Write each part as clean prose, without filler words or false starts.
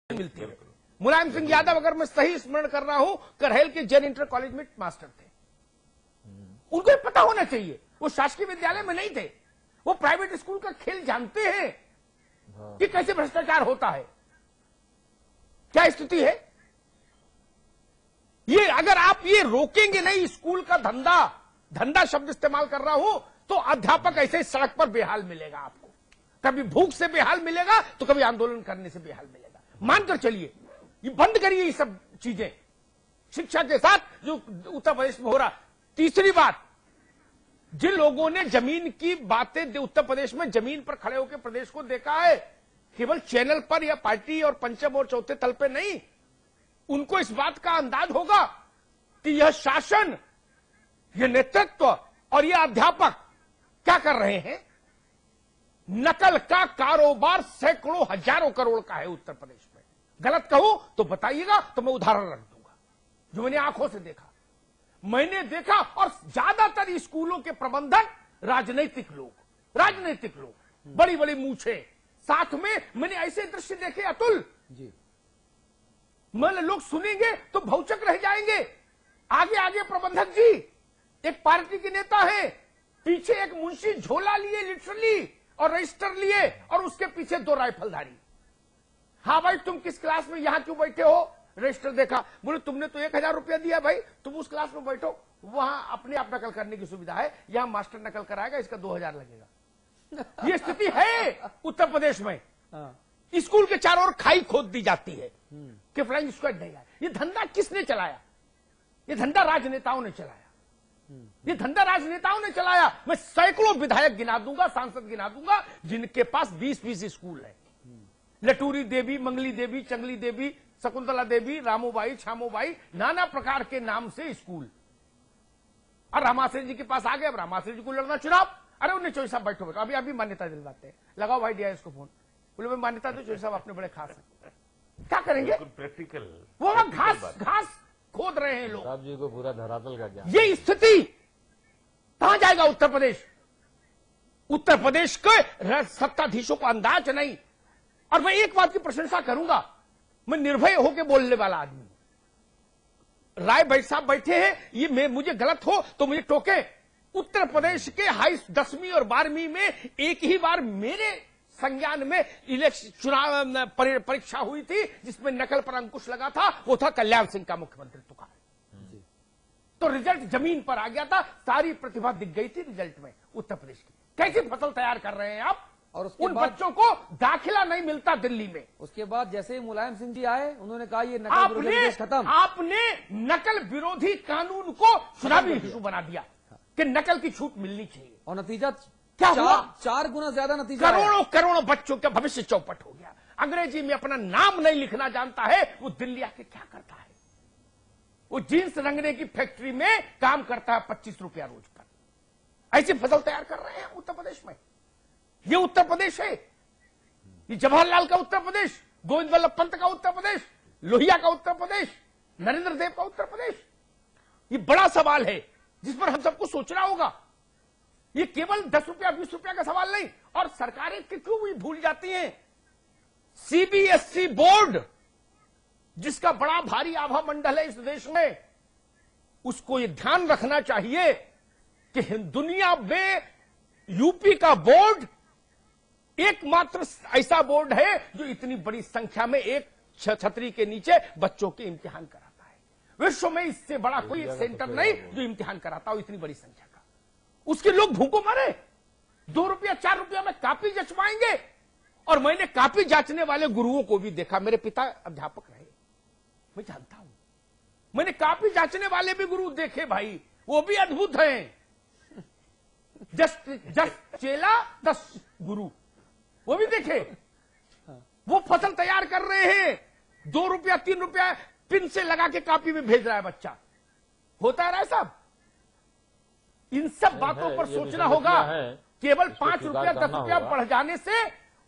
मिलती है। मुलायम सिंह यादव, अगर मैं सही स्मरण कर रहा हूं, करहल के जैन इंटर कॉलेज में मास्टर थे। उनको ये पता होना चाहिए, वो शासकीय विद्यालय में नहीं थे, वो प्राइवेट स्कूल का खेल जानते हैं कि कैसे भ्रष्टाचार होता है, क्या स्थिति है। ये अगर आप ये रोकेंगे नहीं, स्कूल का धंधा शब्द इस्तेमाल कर रहा हूं, तो अध्यापक ऐसे सड़क पर बेहाल मिलेगा आपको। कभी भूख से बेहाल मिलेगा तो कभी आंदोलन करने से बेहाल मिलेगा। मानकर चलिए, ये बंद करिए ये सब चीजें शिक्षा के साथ जो उत्तर प्रदेश में हो रहा। तीसरी बात, जिन लोगों ने जमीन की बातें उत्तर प्रदेश में जमीन पर खड़े होकर प्रदेश को देखा है, केवल चैनल पर या पार्टी और पंचम और चौथे तल पे नहीं, उनको इस बात का अंदाज होगा कि यह शासन, यह नेतृत्व और यह अध्यापक क्या कर रहे हैं। नकल का कारोबार सैकड़ों हजारों करोड़ का है उत्तर प्रदेश में। गलत कहूं तो बताइएगा, तो मैं उदाहरण रख दूंगा जो मैंने आंखों से देखा। मैंने देखा, और ज्यादातर स्कूलों के प्रबंधक राजनीतिक लोग, बड़ी बड़ी मूछें, साथ में मैंने ऐसे दृश्य देखे अतुल जी, मतलब लोग सुनेंगे तो भौचक रह जाएंगे। आगे आगे प्रबंधक जी, एक पार्टी के नेता है, पीछे एक मुंशी झोला लिए लिटरली और रजिस्टर लिए, और उसके पीछे दो राइफलधारी। हाँ भाई, तुम किस क्लास में यहां क्यों बैठे हो? रजिस्टर देखा, बोले तुमने तो 1000 रुपया दिया भाई, तुम उस क्लास में बैठो, वहां अपने आप नकल करने की सुविधा है, यहां मास्टर नकल कराएगा, इसका 2000 लगेगा। ये स्थिति है उत्तर प्रदेश में। स्कूल के चारों ओर खाई खोद दी जाती है कि फ्लाइंग स्क्वाड नहीं आया। ये धंधा किसने चलाया? ये धंधा राजनेताओं ने चलाया। ये धंधा राजनेताओं ने चलाया। मैं सैकड़ों विधायक गिना दूंगा, सांसद गिना दूंगा, जिनके पास 20-20 स्कूल है। लटूरी देवी, मंगली देवी, चंगली देवी, शकुंतला देवी, रामूबाई, छामूबाई, नाना प्रकार के नाम से स्कूल। और रामाश्री जी के पास आ गए, अब रामाश्री जी को लड़ना चुनाव। अरे उन्हें चौधरी साहब बैठो, अभी मान्यता दिलवाते हैं, लगाओ भाई डीआईएस को फोन, बोले मैं मान्यता दो, चौधरी साहब अपने बड़े खास हैं। क्या करेंगे? प्रैक्टिकल वो घास खोद रहे हैं लोग। साहब जी को पूरा धरातल का ज्ञान। ये स्थिति कहां जाएगा उत्तर प्रदेश? उत्तर प्रदेश के सत्ताधीशों को अंदाज नहीं। और मैं एक बात की प्रशंसा करूंगा, मैं निर्भय होकर बोलने वाला आदमी हूं। राय भाई साहब बैठे हैं, ये मुझे गलत हो तो मुझे टोके। उत्तर प्रदेश के 10वीं और 12वीं में एक ही बार मेरे संज्ञान में इलेक्शन चुनाव परीक्षा हुई थी, जिसमें नकल पर अंकुश लगा था, वो था कल्याण सिंह का मुख्यमंत्रित्व का। तो रिजल्ट जमीन पर आ गया था, सारी प्रतिभा दिख गई थी रिजल्ट में उत्तर प्रदेश की। कैसी फसल तैयार कर रहे हैं आप? और उन बच्चों को दाखिला नहीं मिलता दिल्ली में। उसके बाद जैसे ही मुलायम सिंह जी आए, उन्होंने कहा ये नकल विरोधी देश खत्म। आपने नकल विरोधी कानून को चुनावी इशू बना दिया कि नकल की छूट मिलनी चाहिए, और नतीजा क्या हुआ? 4 गुना ज्यादा नतीजा। करोड़ों बच्चों का भविष्य चौपट हो गया। अंग्रेजी में अपना नाम नहीं लिखना जानता है, वो दिल्ली आके क्या करता है? वो जींस रंगने की फैक्ट्री में काम करता है 25 रुपया रोज पर। ऐसी फसल तैयार कर रहे हैं उत्तर प्रदेश में। ये उत्तर प्रदेश है, ये जवाहरलाल का उत्तर प्रदेश, गोविंद वल्लभ पंत का उत्तर प्रदेश, लोहिया का उत्तर प्रदेश, नरेंद्र देव का उत्तर प्रदेश। ये बड़ा सवाल है जिस पर हम सबको सोचना होगा। ये केवल 10 रुपया 20 रुपया का सवाल नहीं। और सरकारें क्यों भी भूल जाती हैं? सीबीएसई बोर्ड, जिसका बड़ा भारी आभा मंडल है इस देश में, उसको ये ध्यान रखना चाहिए कि दुनिया में यूपी का बोर्ड एकमात्र ऐसा बोर्ड है जो इतनी बड़ी संख्या में एक छतरी के नीचे बच्चों के इम्तिहान कराता है। विश्व में इससे बड़ा कोई एक सेंटर नहीं जो इम्तिहान कराता हो इतनी बड़ी संख्या का। उसके लोग भूखों मरे। 2 रुपया 4 रुपया में कापी जचवाएंगे। और मैंने कापी जांचने वाले गुरुओं को भी देखा। मेरे पिता अध्यापक रहे, मैं जानता हूं। मैंने कापी जांचने वाले भी गुरु देखे भाई, वो भी अद्भुत हैं। जस्ट चेला 10 गुरु, वो भी देखे। वो फसल तैयार कर रहे हैं। 2 रुपया 3 रुपया पिन से लगा के कापी में भेज रहा है बच्चा। होता है साहब। इन सब बातों पर सोचना होगा। केवल 5 रुपया 10 रुपया बढ़ जाने से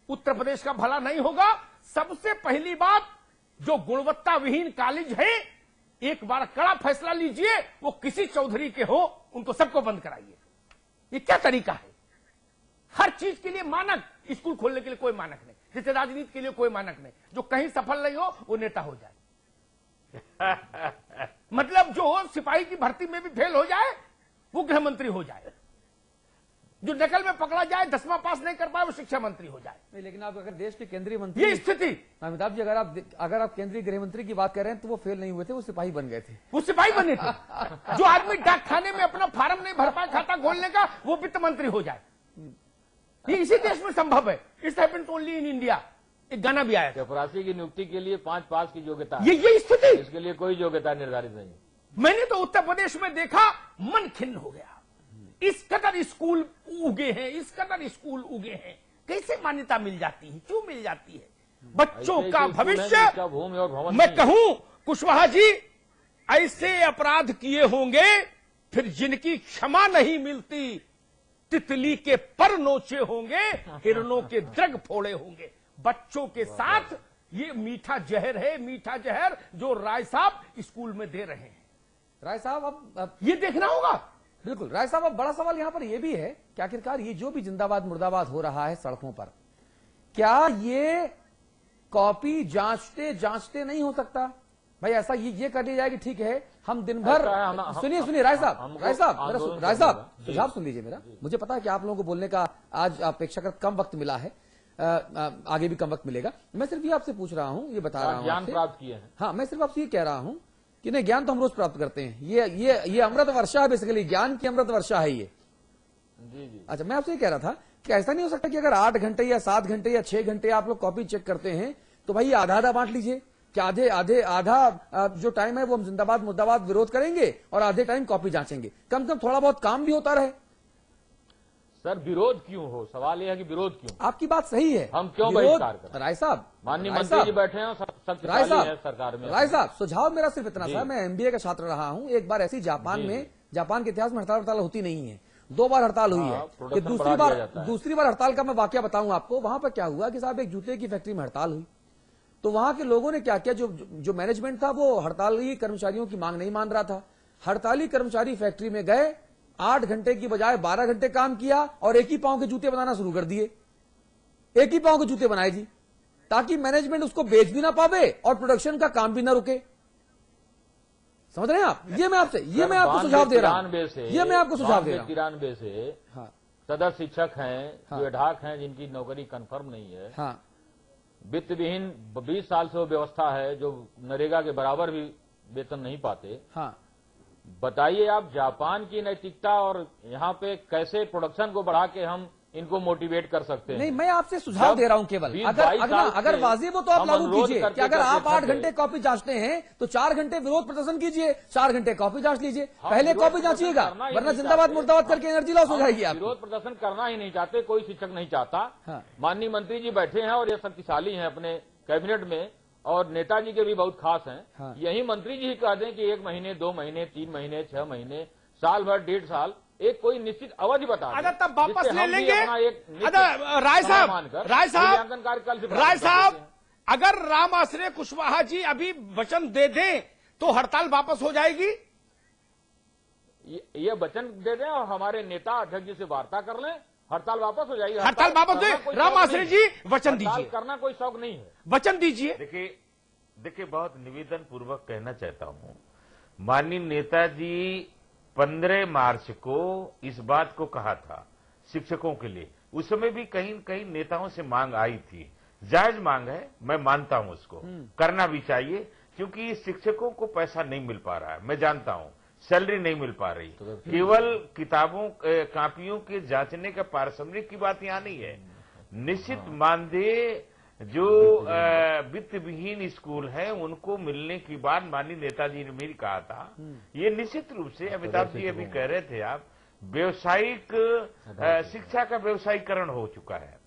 उत्तर प्रदेश का भला नहीं होगा। सबसे पहली बात, जो गुणवत्ता विहीन कॉलेज है, एक बार कड़ा फैसला लीजिए, वो किसी चौधरी के हो, उनको सबको बंद कराइए। ये क्या तरीका है? हर चीज के लिए मानक, स्कूल खोलने के लिए कोई मानक नहीं, जैसे राजनीति के लिए कोई मानक नहीं, जो कहीं सफल नहीं हो वो नेता हो जाए। मतलब जो सिपाही की भर्ती में भी फेल हो जाए वो गृह मंत्री हो जाए, जो नकल में पकड़ा जाए 10वां पास नहीं कर पाए वो शिक्षा मंत्री हो जाए। नहीं, लेकिन आप अगर देश के केंद्रीय मंत्री, ये स्थिति, अमिताभ जी, अगर आप केंद्रीय गृह मंत्री की बात कर रहे हैं तो वो फेल नहीं हुए थे, वो सिपाही बन गए थे। वो सिपाही बने थे। जो आदमी डाक खाने में अपना फार्म नहीं भर पाए खाता खोलने का, वो वित्त मंत्री हो जाए। ये इसी देश में संभव है। It's happened only in India. एक गाना भी आया था, चपरासी की नियुक्ति के लिए 5 पास की योग्यता है। ये स्थिति, इसके लिए कोई योग्यता निर्धारित नहीं। मैंने तो उत्तर प्रदेश में देखा, मन खिन्न हो गया। इस कदर स्कूल उगे हैं, इस कदर स्कूल उगे हैं, कैसे मान्यता मिल जाती है, क्यों मिल जाती है? बच्चों का भविष्य, भूमि और भवन मैं कहूं कुशवाहा जी, ऐसे अपराध किए होंगे फिर जिनकी क्षमा नहीं मिलती, तितली के पर नोचे होंगे, हिरणों के द्रग फोड़े होंगे। बच्चों के साथ ये मीठा जहर है, मीठा जहर जो राय साहब स्कूल में दे रहे हैं। राय साहब अब ये देखना होगा। बिल्कुल राय साहब, अब बड़ा सवाल यहां पर यह भी है कि आखिरकार ये जो भी जिंदाबाद मुर्दाबाद हो रहा है सड़कों पर, क्या ये कॉपी जांचते नहीं हो सकता? भाई ऐसा ये कर लिया जाए कि ठीक है, हम दिन भर, सुनिए राय साहब, सुझाव सुन लीजिए मेरा। मुझे पता है कि आप लोगों को बोलने का आज अपेक्षाकृत कम वक्त मिला है, आगे भी कम वक्त मिलेगा। मैं सिर्फ ये आपसे पूछ रहा हूं, ये बता रहा हूं, ज्ञान प्राप्त किए हैं। हाँ, मैं सिर्फ आपसे ये कह रहा हूं कि नहीं, ज्ञान तो हम रोज प्राप्त करते हैं। ये अमृत वर्षा है, बेसिकली ज्ञान की अमृत वर्षा है ये। जी। अच्छा, मैं आपसे ये कह रहा था कि ऐसा नहीं हो सकता कि अगर 8 घंटे या 7 घंटे या 6 घंटे आप लोग कॉपी चेक करते हैं तो भाई आधा आधा बांट लीजिए, कि आधा जो टाइम है वो हम जिंदाबाद मुर्दाबाद विरोध करेंगे और आधे टाइम कॉपी जांचेंगे। कम से कम थोड़ा बहुत काम भी होता रहे। सर विरोध क्यों हो? सवाल यह है कि विरोध क्यों? आपकी बात सही है, हम क्यों बहिष्कार करें? राय साहब, माननीय मंत्री जी बैठे हैं, शक्तिशाली है सरकार में। राय साहब, सुझाव मेरा सिर्फ इतना सा, मैं MBA का छात्र रहा हूं। एक बार ऐसी जापान के इतिहास में हड़ताल होती नहीं है, 2 बार हड़ताल हुई है। कि दूसरी बार हड़ताल का मैं वाकया बताऊं आपको। वहां पर क्या हुआ कि साहब एक जूते की फैक्ट्री में हड़ताल हुई, तो वहां के लोगों ने क्या किया, जो मैनेजमेंट था वो हड़ताली कर्मचारियों की मांग नहीं मान रहा था। हड़ताली कर्मचारी फैक्ट्री में गए, 8 घंटे की बजाय 12 घंटे काम किया और एक ही पांव के जूते बनाना शुरू कर दिए। एक ही पांव के जूते बनाए जी, ताकि मैनेजमेंट उसको बेच भी ना पावे और प्रोडक्शन का काम भी ना रुके। समझ रहे हैं आप? ये मैं आपको सुझाव दे रहा हूं। 93 से सदर शिक्षक हैं, जो एडहॉक हैं, जिनकी नौकरी कंफर्म नहीं है। हाँ। वित्त विहीन 20 साल से वो व्यवस्था है, जो नरेगा के बराबर भी वेतन नहीं पाते। हाँ। बताइए आप, जापान की नैतिकता और यहाँ पे कैसे प्रोडक्शन को बढ़ा के हम इनको मोटिवेट कर सकते हैं? नहीं, मैं आपसे सुझाव दे रहा हूं केवल, अगर वाजिब हो तो आप लागू कीजिए कि अगर आप 8 घंटे कॉपी जांचते हैं तो 4 घंटे विरोध प्रदर्शन कीजिए, 4 घंटे कॉपी जांच लीजिए। पहले कॉपी जांचिएगा, वरना जिंदाबाद मुर्दाबाद करके एनर्जी लॉस हो जाएगी। विरोध प्रदर्शन करना ही नहीं चाहते, कोई शिक्षक नहीं चाहता। माननीय मंत्री जी बैठे हैं और ये शक्तिशाली हैं अपने कैबिनेट में, और नेताजी के भी बहुत खास हैं। यही मंत्री जी ही कह दें कि 1 महीने, 2 महीने, 3 महीने, 6 महीने, साल भर, 1.5 साल, एक कोई निश्चित अवधि बता दें। तब वापस ले लेंगे। राय साहब, अगर राम आश्रय कुशवाहा जी अभी वचन दे दें तो हड़ताल वापस हो जाएगी। ये वचन दे दें और हमारे नेता अध्यक्ष जी से वार्ता कर लें, हड़ताल वापस हो जाएगी। हड़ताल वापस दे, राम आश्रय जी वचन दीजिए। करना कोई शौक नहीं है, वचन दीजिए। देखिए बहुत निवेदन पूर्वक कहना चाहता हूं, माननीय नेताजी 15 मार्च को इस बात को कहा था शिक्षकों के लिए। उस समय भी कहीं कहीं नेताओं से मांग आई थी, जायज मांग है, मैं मानता हूं, उसको करना भी चाहिए, क्योंकि शिक्षकों को पैसा नहीं मिल पा रहा है, मैं जानता हूं, सैलरी नहीं मिल पा रही। केवल किताबों कापियों के जांचने का पारिश्रमिक की बात यहां नहीं है। निश्चित मानदेय जो वित्त विहीन स्कूल है उनको मिलने की बात माननीय नेताजी ने भी कहा था। ये निश्चित रूप से अमिताभ जी अभी कह रहे थे आप, व्यवसायिक शिक्षा का व्यवसायीकरण हो चुका है,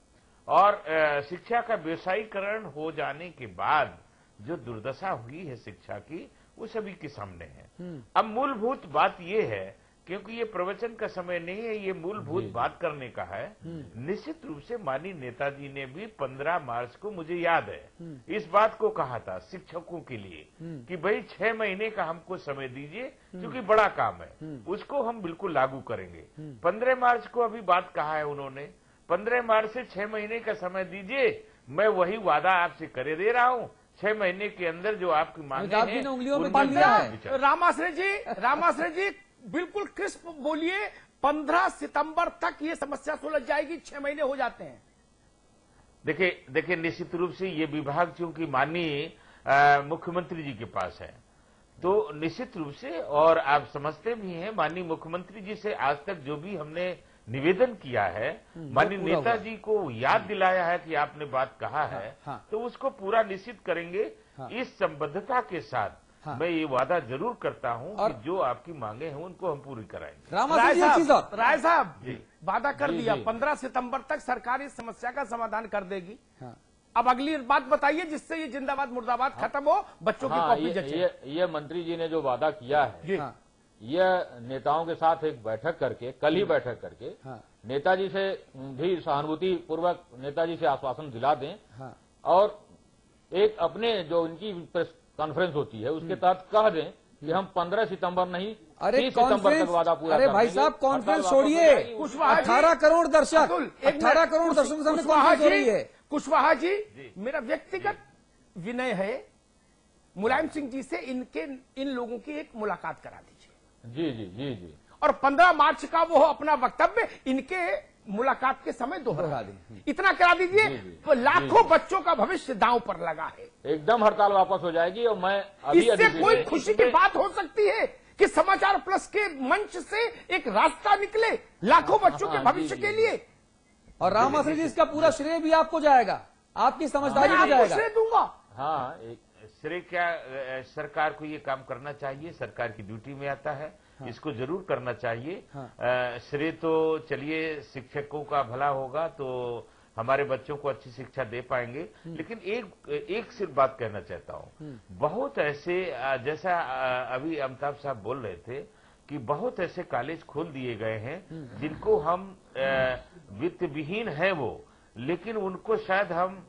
और शिक्षा का व्यवसायीकरण हो जाने के बाद जो दुर्दशा हुई है शिक्षा की, वो सभी के सामने है। अब मूलभूत बात ये है, क्योंकि ये प्रवचन का समय नहीं है, ये मूलभूत बात करने का है। निश्चित रूप से माननीय नेताजी ने भी 15 मार्च को, मुझे याद है, इस बात को कहा था शिक्षकों के लिए कि भाई 6 महीने का हमको समय दीजिए, क्योंकि बड़ा काम है, उसको हम बिल्कुल लागू करेंगे। 15 मार्च को अभी बात कहा है उन्होंने, 15 मार्च से 6 महीने का समय दीजिए, मैं वही वादा आपसे करे दे रहा हूं। 6 महीने के अंदर जो आपकी मांगे हैं उंगलियों में उन पानी पर दिया जरूर है। विचार। रामाश्रय जी बिल्कुल क्रिस्प बोलिए, 15 सितंबर तक ये समस्या सुलझ जाएगी, 6 महीने हो जाते हैं। देखिए निश्चित रूप से ये विभाग चूंकि माननीय मुख्यमंत्री जी के पास है, तो निश्चित रूप से, और आप समझते भी हैं, माननीय मुख्यमंत्री जी से आज तक जो भी हमने निवेदन किया है, माननीय नेताजी को याद दिलाया है कि आपने बात कहा है, तो उसको पूरा निश्चित करेंगे। इस संबद्धता के साथ मैं ये वादा जरूर करता हूं कि जो आपकी मांगे हैं उनको हम पूरी कराएंगे। राय साहब वादा कर दिया, 15 सितंबर तक सरकार इस समस्या का समाधान कर देगी। अब अगली बात बताइए जिससे ये जिंदाबाद मुर्दाबाद खत्म हो, बच्चों की कॉपी जचे। ये मंत्री जी ने जो वादा किया है, यह नेताओं के साथ एक बैठक करके, कल ही बैठक करके नेताजी से भी सहानुभूति पूर्वक नेताजी से आश्वासन दिला दें, और एक अपने जो इनकी प्रेस कॉन्फ्रेंस होती है उसके तहत कह दें कि हम 15 सितंबर नहीं 30 सितंबर तक वादा पूरा अरे भाई साहब कॉन्फ्रेंस छोड़िए, 18 करोड़ दर्शक, 18 करोड़ दर्शकों के सामने कॉन्फ्रेंस हो रही है। कुशवाहा जी, मेरा व्यक्तिगत विनय है, मुलायम सिंह जी से इन लोगों की एक मुलाकात करा दीजिए। जी जी जी जी। और 15 मार्च का वो अपना वक्तव्य इनके मुलाकात के समय दोहरा दें, इतना करा दीजिए। तो लाखों बच्चों का भविष्य दांव पर लगा है, एकदम हड़ताल वापस हो जाएगी। और मैं अभी इससे कोई खुशी की बात हो सकती है कि समाचार प्लस के मंच से एक रास्ता निकले लाखों बच्चों के भविष्य के लिए। और रामाश्रय जी इसका पूरा श्रेय भी आपको जाएगा, आपकी समझदारी भी जाएगा। श्रेय दूंगा। हाँ, श्रेय क्या, सरकार को ये काम करना चाहिए, सरकार की ड्यूटी में आता है, इसको जरूर करना चाहिए। श्रेय तो चलिए शिक्षकों का भला होगा तो हमारे बच्चों को अच्छी शिक्षा दे पाएंगे, लेकिन एक सिर्फ बात कहना चाहता हूं, बहुत ऐसे, जैसा अभी अमिताभ साहब बोल रहे थे कि बहुत ऐसे कॉलेज खोल दिए गए हैं जिनको हम वित्त विहीन है वो, लेकिन उनको शायद हम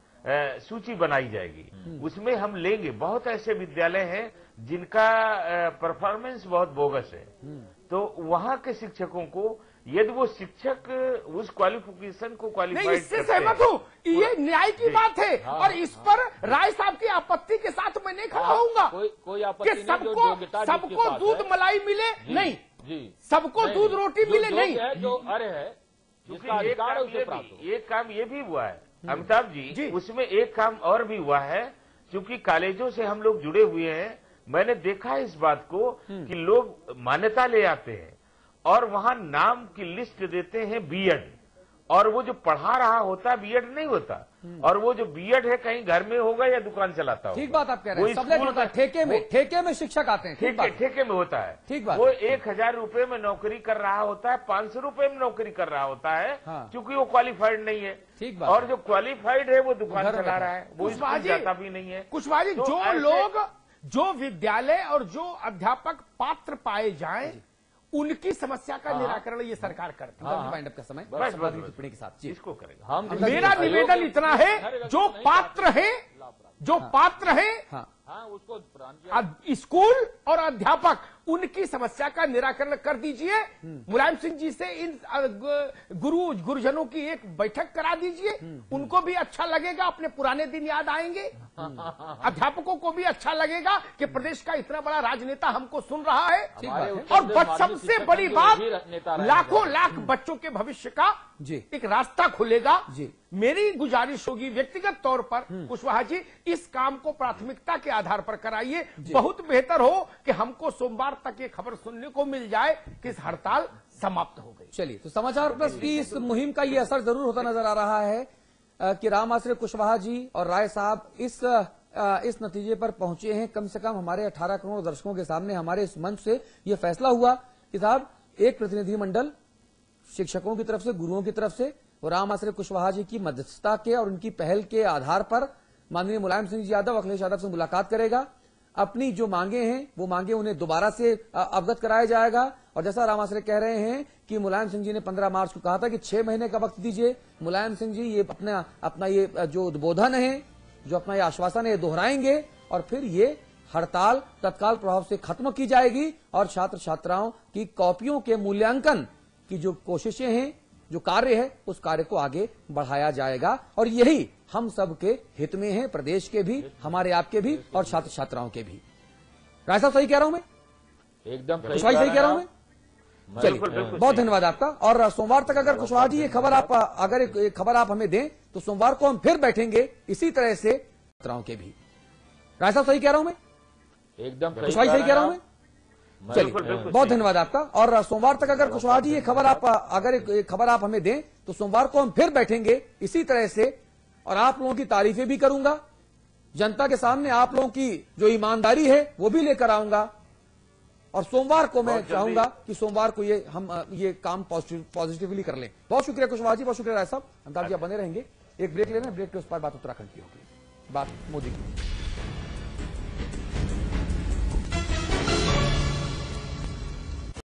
सूची बनाई जाएगी, उसमें हम लेंगे। बहुत ऐसे विद्यालय हैं जिनका परफॉर्मेंस बहुत बोगस है, तो वहां के शिक्षकों को यदि वो शिक्षक उस क्वालिफिकेशन को क्वालिफाइड करते हैं, इससे सहमत हूँ, ये न्याय की बात है। और इस पर राय साहब की आपत्ति के साथ मैं नहीं खड़ा होऊंगा कोई आपत्ति कि सबको दूध मलाई मिले, नहीं, सबको दूध रोटी मिले, नहीं। जो अर्ह है जिसका अधिकार है उसे प्राप्त हो। एक काम ये भी हुआ है अमिताभ जी, उसमें एक काम और भी हुआ है, क्योंकि कॉलेजों से हम लोग जुड़े हुए हैं, मैंने देखा है इस बात को कि लोग मान्यता ले आते हैं और वहां नाम की लिस्ट देते हैं बीएड, और वो जो पढ़ा रहा होता बीएड नहीं होता, और वो जो बीएड है कहीं घर में होगा या दुकान चलाता होगा। ठीक बात आप कह रहे हैं, सबलेट होता है, ठेके में शिक्षक आते हैं, ठेके में होता है। ठीक बात। वो 1000 रुपए में नौकरी कर रहा होता है, 500 रुपए में नौकरी कर रहा होता है, क्योंकि वो क्वालिफाइड नहीं है। ठीक बात। और जो क्वालिफाइड है वो दुकान चला रहा है, वो स्कूल जाता भी नहीं है। कुशवाहा जी, जो विद्यालय और जो अध्यापक पात्र पाए जाएं, उनकी समस्या का निराकरण ये सरकार करती है। वाइंड अप का समय टिप्पणी के साथ इसको करेगा। मेरा निवेदन इतना है, जो पात्र है उसको स्कूल और अध्यापक, उनकी समस्या का निराकरण कर दीजिए। मुलायम सिंह जी से इन गुरुजनों की एक बैठक करा दीजिए, उनको भी अच्छा लगेगा, अपने पुराने दिन याद आएंगे, अध्यापकों को भी अच्छा लगेगा कि प्रदेश का इतना बड़ा राजनेता हमको सुन रहा है। और सबसे बड़ी बात, लाखों लाख बच्चों के भविष्य का एक रास्ता खुलेगा। मेरी गुजारिश होगी व्यक्तिगत तौर पर, कुशवाहा जी, इस काम को प्राथमिकता के आधार पर कराइए। बहुत बेहतर हो कि हमको सोमवार तक ये खबर सुनने को मिल जाए कि इस हड़ताल समाप्त हो गई। चलिए, तो समाचार प्लस की इस मुहिम का ये असर जरूर होता नजर आ रहा है कि रामाश्रय कुशवाहा जी और राय साहब इस नतीजे पर पहुंचे हैं। कम से कम हमारे 18 करोड़ दर्शकों के सामने हमारे इस मंच से यह फैसला हुआ कि साहब, एक प्रतिनिधिमंडल शिक्षकों की तरफ से, गुरुओं की तरफ से, और रामाश्रय कुशवाहा जी की मध्यस्थता के और उनकी पहल के आधार पर माननीय मुलायम सिंह जी यादव, अखिलेश यादव से मुलाकात करेगा। अपनी जो मांगे हैं वो मांगे उन्हें दोबारा से अवगत कराया जाएगा। और जैसा रामाश्रय कह रहे हैं कि मुलायम सिंह जी ने 15 मार्च को कहा था कि 6 महीने का वक्त दीजिए, मुलायम सिंह जी ये अपना ये जो उद्बोधन है, जो अपना ये आश्वासन है, दोहराएंगे और फिर ये हड़ताल तत्काल प्रभाव से खत्म की जाएगी और छात्र छात्राओं की कॉपियों के मूल्यांकन की जो कोशिशें हैं जो कार्य है उस कार्य को आगे बढ़ाया जाएगा और यही हम सब के हित में है, प्रदेश के भी, हमारे आपके भी और छात्र छात्राओं के भी। राय साहब सही कह रहा हूं मैं? एकदम कुशवाहा सही कह रहा हूं मैं? चलिए, बहुत धन्यवाद आपका। और सोमवार तक अगर कुशवाहा जी ये खबर आप अगर एक खबर आप हमें दें तो सोमवार को हम फिर बैठेंगे इसी तरह से छात्राओं के भी। राय साहब सही कह रहा हूं मैं? एकदम कुशवाहा सही कह रहा हूं मैं? चलिए, बहुत धन्यवाद आपका। और सोमवार तक अगर कुशवाहा जी ये खबर आप अगर एक खबर आप हमें दें तो सोमवार को हम फिर बैठेंगे इसी तरह से और आप लोगों की तारीफें भी करूंगा, जनता के सामने आप लोगों की जो ईमानदारी है वो भी लेकर आऊंगा और सोमवार को मैं चाहूंगा कि सोमवार को ये काम पॉजिटिवली कर लें। बहुत शुक्रिया कुशवाहा जी, बहुत शुक्रिया राय साहब। अमिताभ जी आप बने रहेंगे। एक ब्रेक लेना, ब्रेक के उस पर बात उत्तराखंड की होगी, बात मोदी की।